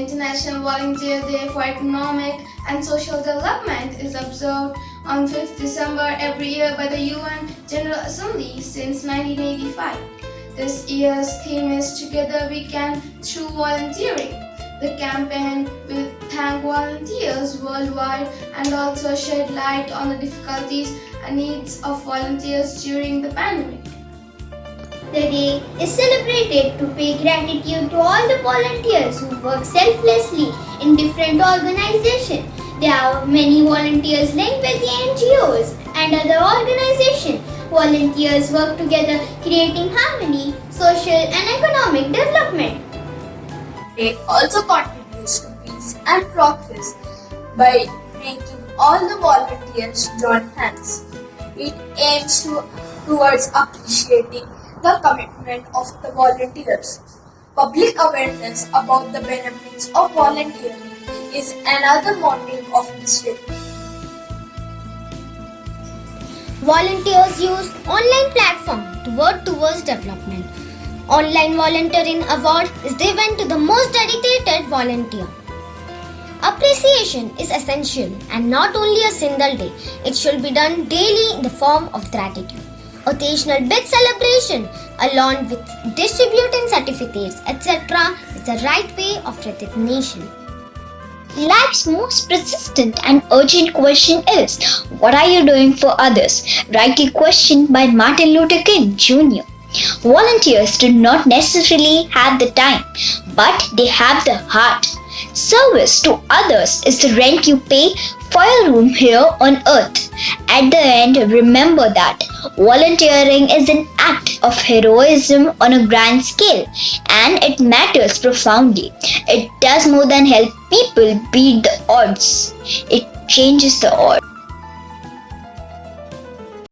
International Volunteer Day for Economic and Social Development is observed on 5th December every year by the UN General Assembly since 1985. This year's theme is Together We Can Through Volunteering. The campaign will thank volunteers worldwide and also shed light on the difficulties and needs of volunteers during the pandemic. The day is celebrated to pay gratitude to all the volunteers who work selflessly in different organizations. There are many volunteers linked with the NGOs and other organizations. Volunteers work together creating harmony, social and economic development. It also contributes to peace and progress by making all the volunteers join hands. It aims towards appreciating the commitment of the volunteers. Public awareness about the benefits of volunteering is another motive of this day. Volunteers use online platform to work towards development. Online Volunteering Award is given to the most dedicated volunteer. Appreciation is essential and not only a single day. It should be done daily in the form of gratitude. Occasional big celebration along with distributing certificates etc. is the right way of recognition. Life's most persistent and urgent question is, what are you doing for others? Rightly questioned by Martin Luther King Jr. Volunteers do not necessarily have the time, but they have the heart. Service to others is the rent you pay for your room here on earth. At the end, remember that volunteering is an act of heroism on a grand scale, and it matters profoundly. It does more than help people beat the odds. It changes the odds.